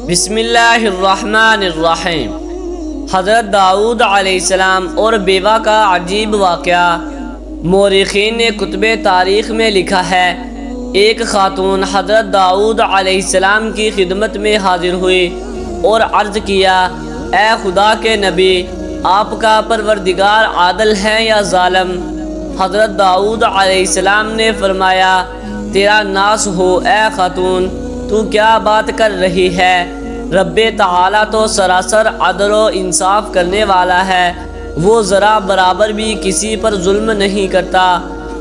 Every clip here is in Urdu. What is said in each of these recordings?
بسم اللہ الرحمن الرحیم۔ حضرت داؤد علیہ السلام اور بیوہ کا عجیب واقعہ۔ مورخین نے کتب تاریخ میں لکھا ہے، ایک خاتون حضرت داؤد علیہ السلام کی خدمت میں حاضر ہوئی اور عرض کیا، اے خدا کے نبی، آپ کا پروردگار عادل ہے یا ظالم؟ حضرت داؤد علیہ السلام نے فرمایا، تیرا ناس ہو اے خاتون، تو کیا بات کر رہی ہے؟ رب تعالیٰ تو سراسر عدل و انصاف کرنے والا ہے، وہ ذرا برابر بھی کسی پر ظلم نہیں کرتا۔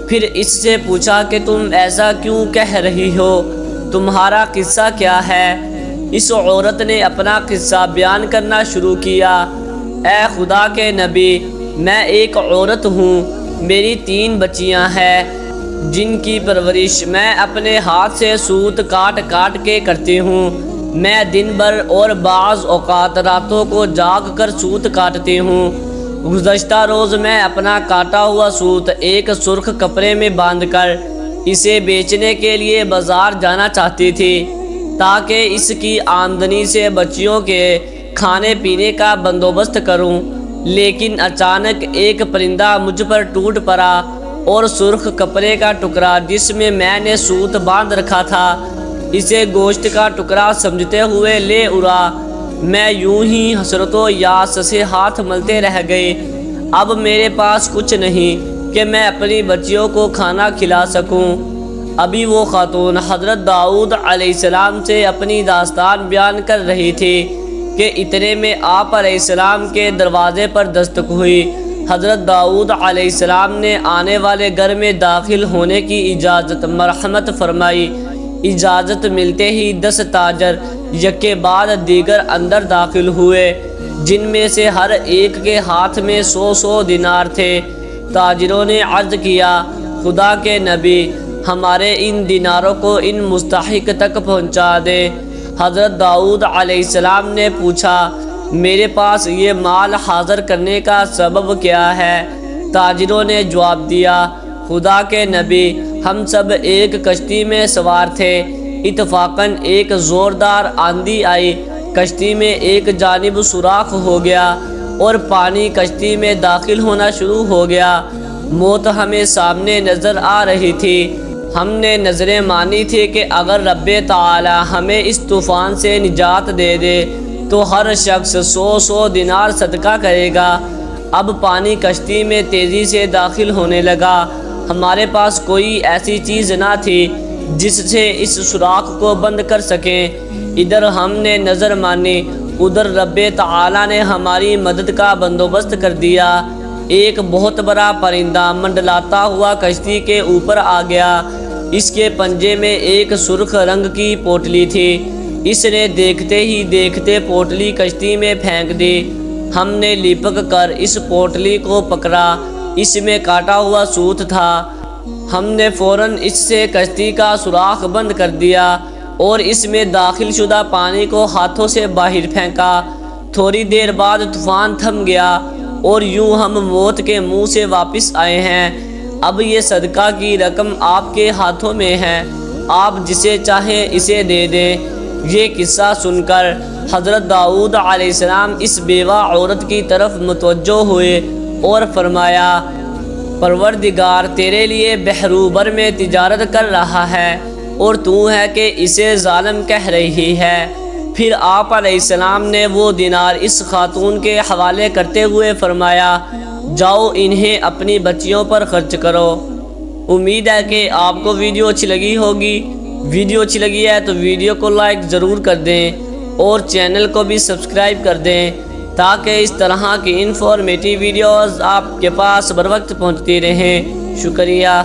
پھر اس سے پوچھا کہ تم ایسا کیوں کہہ رہی ہو؟ تمہارا قصہ کیا ہے؟ اس عورت نے اپنا قصہ بیان کرنا شروع کیا، اے خدا کے نبی، میں ایک عورت ہوں، میری 3 بچیاں ہیں جن کی پرورش میں اپنے ہاتھ سے سوت کاٹ کاٹ کے کرتی ہوں۔ میں دن بھر اور بعض اوقات راتوں کو جاگ کر سوت کاٹتی ہوں۔ گزشتہ روز میں اپنا کاٹا ہوا سوت ایک سرخ کپڑے میں باندھ کر اسے بیچنے کے لیے بازار جانا چاہتی تھی تاکہ اس کی آمدنی سے بچیوں کے کھانے پینے کا بندوبست کروں، لیکن اچانک ایک پرندہ مجھ پر ٹوٹ پڑا اور سرخ کپڑے کا ٹکڑا جس میں نے سوت باندھ رکھا تھا اسے گوشت کا ٹکڑا سمجھتے ہوئے لے اڑا۔ میں یوں ہی حسرت و یاس سے ہاتھ ملتے رہ گئی۔ اب میرے پاس کچھ نہیں کہ میں اپنی بچیوں کو کھانا کھلا سکوں۔ ابھی وہ خاتون حضرت داؤد علیہ السلام سے اپنی داستان بیان کر رہی تھی کہ اتنے میں آپ علیہ السلام کے دروازے پر دستک ہوئی۔ حضرت داؤد علیہ السلام نے آنے والے گھر میں داخل ہونے کی اجازت مرحمت فرمائی۔ اجازت ملتے ہی 10 تاجر یکے بعد دیگر اندر داخل ہوئے، جن میں سے ہر ایک کے ہاتھ میں 100 دینار تھے۔ تاجروں نے عرض کیا، خدا کے نبی، ہمارے ان دیناروں کو ان مستحق تک پہنچا دے۔ حضرت داؤد علیہ السلام نے پوچھا، میرے پاس یہ مال حاضر کرنے کا سبب کیا ہے؟ تاجروں نے جواب دیا، خدا کے نبی، ہم سب ایک کشتی میں سوار تھے، اتفاقاً ایک زوردار آندھی آئی، کشتی میں ایک جانب سوراخ ہو گیا اور پانی کشتی میں داخل ہونا شروع ہو گیا۔ موت ہمیں سامنے نظر آ رہی تھی۔ ہم نے نظریں مانی تھی کہ اگر رب تعالی ہمیں اس طوفان سے نجات دے دے تو ہر شخص 100 دینار صدقہ کرے گا۔ اب پانی کشتی میں تیزی سے داخل ہونے لگا، ہمارے پاس کوئی ایسی چیز نہ تھی جس سے اس سوراخ کو بند کر سکیں۔ ادھر ہم نے نظر مانی، ادھر رب تعالی نے ہماری مدد کا بندوبست کر دیا۔ ایک بہت بڑا پرندہ منڈلاتا ہوا کشتی کے اوپر آ گیا، اس کے پنجے میں ایک سرخ رنگ کی پوٹلی تھی۔ اس نے دیکھتے ہی دیکھتے پوٹلی کشتی میں پھینک دی۔ ہم نے لپک کر اس پوٹلی کو پکڑا، اس میں کاٹا ہوا سوت تھا۔ ہم نے فوراً اس سے کشتی کا سوراخ بند کر دیا اور اس میں داخل شدہ پانی کو ہاتھوں سے باہر پھینکا۔ تھوڑی دیر بعد طوفان تھم گیا اور یوں ہم موت کے منہ سے واپس آئے ہیں۔ اب یہ صدقہ کی رقم آپ کے ہاتھوں میں ہے، آپ جسے چاہیں اسے دے دیں۔ یہ قصہ سن کر حضرت داؤد علیہ السلام اس بیوہ عورت کی طرف متوجہ ہوئے اور فرمایا، پروردگار تیرے لیے بحروبر میں تجارت کر رہا ہے اور تو ہے کہ اسے ظالم کہہ رہی ہے۔ پھر آپ علیہ السلام نے وہ دینار اس خاتون کے حوالے کرتے ہوئے فرمایا، جاؤ انہیں اپنی بچیوں پر خرچ کرو۔ امید ہے کہ آپ کو ویڈیو اچھی لگی ہوگی۔ ویڈیو اچھی لگی ہے تو ویڈیو کو لائک ضرور کر دیں اور چینل کو بھی سبسکرائب کر دیں تاکہ اس طرح کی انفارمیٹیو ویڈیوز آپ کے پاس بر وقت پہنچتی رہیں۔ شکریہ۔